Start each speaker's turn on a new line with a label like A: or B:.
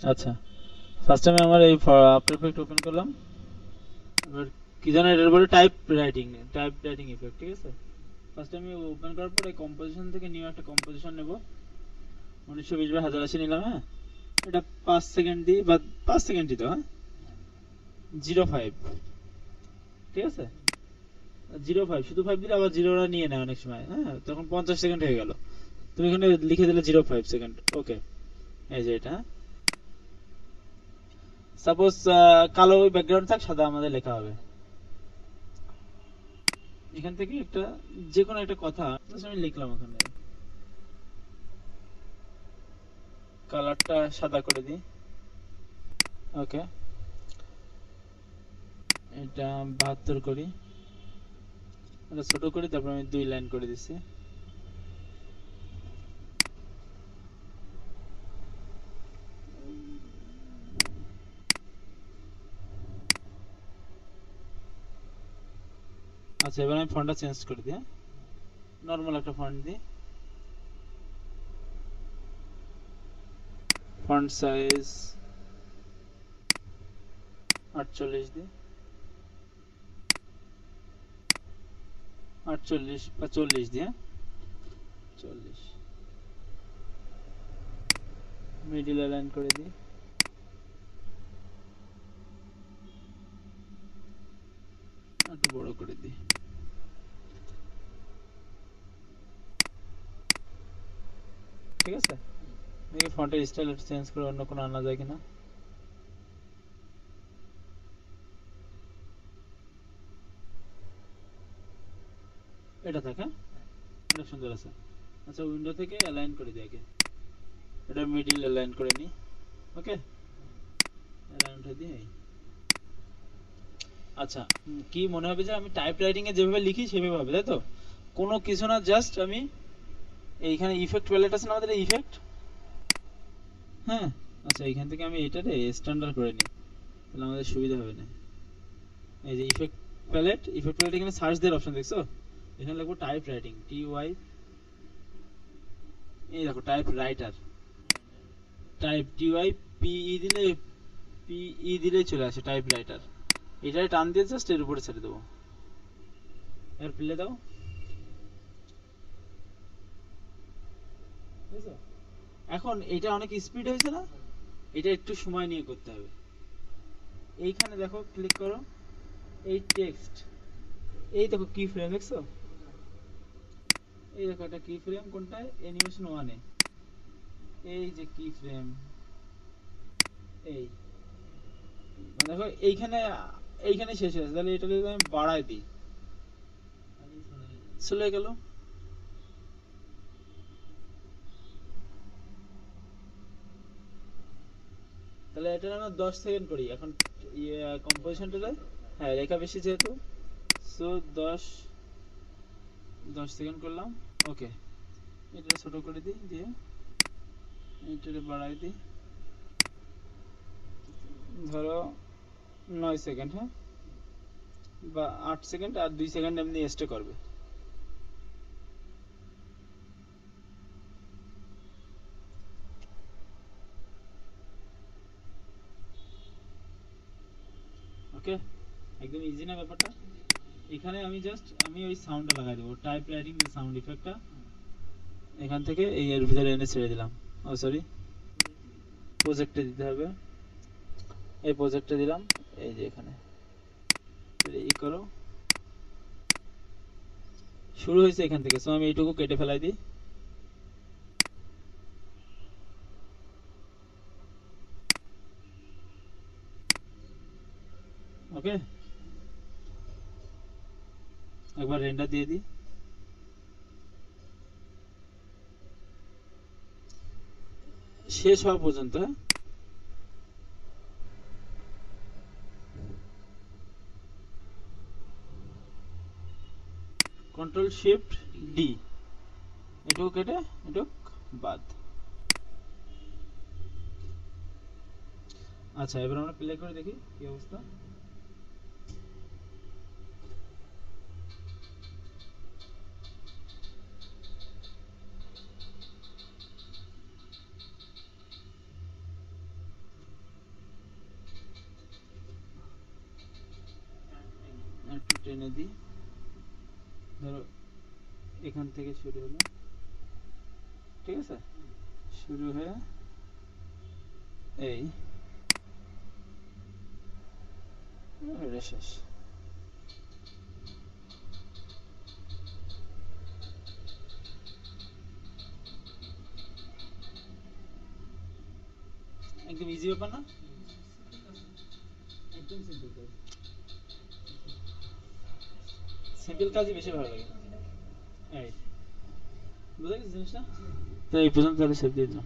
A: আচ্ছা, first time আমার এই আফটার এফেক্ট ওপেন করলাম। এবার কি জানো এটার বলে টাইপ রাইটিং ইফেক্ট, ঠিক আছে। ফার্স্ট আমি ওপেন করার পর এই কম্পোজিশন থেকে নিউ একটা কম্পোজিশন নেব। 1920 1080 নিলাম, হ্যাঁ। এটা 5 সেকেন্ড দিই, বা 5 সেকেন্ড দিতে, হ্যাঁ। 05, ঠিক আছে। 05, শুধু 5 দিলে আবার জিরোরা নিয়ে নেয় অনেক সময়, হ্যাঁ, তখন 50 সেকেন্ড হয়ে গেল। তুমি এখানে লিখে দিলে 05 সেকেন্ড, ওকে। এই যে এটা, সাপোজ কালো ব্যাকগ্রাউন্ড থাক, সাদা আমাদের লেখা হবে। এখান থেকে একটা যে কোনো একটা কথা আমি লিখলাম, ওখানে কালারটা সাদা করে দিই, ওকে। এটা 72 করি, এটা ছোট করি, তারপর আমি 2 লাইন করে দিচ্ছি। আচ্ছা, এবার আমি ফন্টটা চেঞ্জ করে দিই, নর্মাল একটা ফন্ট দিই। ফন্ট সাইজ 48 দিই, 48 বা 40 দিই, 40। মিডিল অ্যালাইন করে দিই, একটু বড় করে দিই, ঠিক আছে। দেখি ফন্টের স্টাইল একটু চেঞ্জ করে অন্য কোনো আনা যায় কিনা। এটা থাকে, এটা সুন্দর আছে। আচ্ছা, উইন্ডো থেকে অ্যালাইন করে দিই আগে, এটা মিডিল অ্যালাইন করে নিই, ওকে। অ্যালাইন উঠে দিই। আচ্ছা, কি মনে হবে যে আমি টাইপ রাইটিং এ যেভাবে লিখি সেভাবে হবে, তাই তো? কোনো কিছু না, জাস্ট আমি এইখানে ইফেক্ট প্যালেট আছে না আমাদের, ইফেক্ট, হ্যাঁ। আচ্ছা, এইখান থেকে আমি এটারে স্ট্যান্ডার্ড করে নিই, তাহলে আমাদের সুবিধা হবে না। এই যে ইফেক্ট প্যালেট এখানে সার্চ দেওয়ার অপশন দেখছো, এখানে লিখবো টাইপ রাইটিং, TY। এই দেখো টাইপ রাইটার, TYPE দিলে, PE দিলেই চলে আসে টাইপ রাইটার। এটাই টান দিয়ে জাস্ট এর উপরে ছেড়ে দেবো, এর প্লে দাও, বুঝছো? এখন এটা অনেক স্পিড হয়েছে না, এটা একটু সময় নিয়ে করতে হবে। এইখানে দেখো, ক্লিক করো, এই টেক্সট, এই দেখো কি ফ্রেম দেখছো, এই দেখো এটা কি ফ্রেম কোনটায়, অ্যানিমেশন 1-এ, এই যে কি ফ্রেম, এই মানে দেখো এইখানে, এইখানে শেষ হয়েছে, তাহলে এটা যদি আমি বাড়াই দিই, চলে গেল। তাহলে এটা আমরা 10 সেকেন্ড করি এখন, ইয়ে কম্পোজিশনটা, হ্যাঁ রেখা বেশি যেহেতু, সো 10 10 সেকেন্ড করলাম, ওকে। এটা ছোট করে দিই, দিয়ে এটা বাড়াই দিই, ধরো 9 সেকেন্ড, হ্যাঁ, বা 8 সেকেন্ড, আর 2 সেকেন্ড এমনি স্টে করবে। ওকে, একদম ইজি না ব্যাপারটা। এখানে আমি জাস্ট আমি ওই সাউন্ডটা লাগাই দেবো, টাইপ রাইটিং যে সাউন্ড ইফেক্টটা, এখান থেকে এই এর ভিতরে এনে ছেড়ে দিলাম। ও সরি, প্রজেক্টে দিতে হবে, এই প্রজেক্টে দিলাম, এই যে এখানে ই করো, শুরু হয়েছে এখান থেকে, সো আমি এইটুকু কেটে ফেলাই দিই, ওকে। একবার রেন্ডার দিয়ে দিই, শেষ হওয়া পর্যন্ত, হ্যাঁ। Ctrl+Shift+D, এটুকু কেটে এটুক বাদ। আচ্ছা, এবার আমরা প্লে করে দেখি কি অবস্থা। টেনে দিই, ধরো এখান থেকে শুরু হলো, ঠিক আছে, শুরু হয়ে এই এটা শেষ। একদম ইজি ব্যাপার না?
B: একদম সিম্পল কাজ।
A: সিম্পল কাজই বেশি ভালো লাগে। এই বুঝা গেছে জিনিসটা? তো এই পর্যন্ত তাহলে সেভ দিয়ে দিলাম।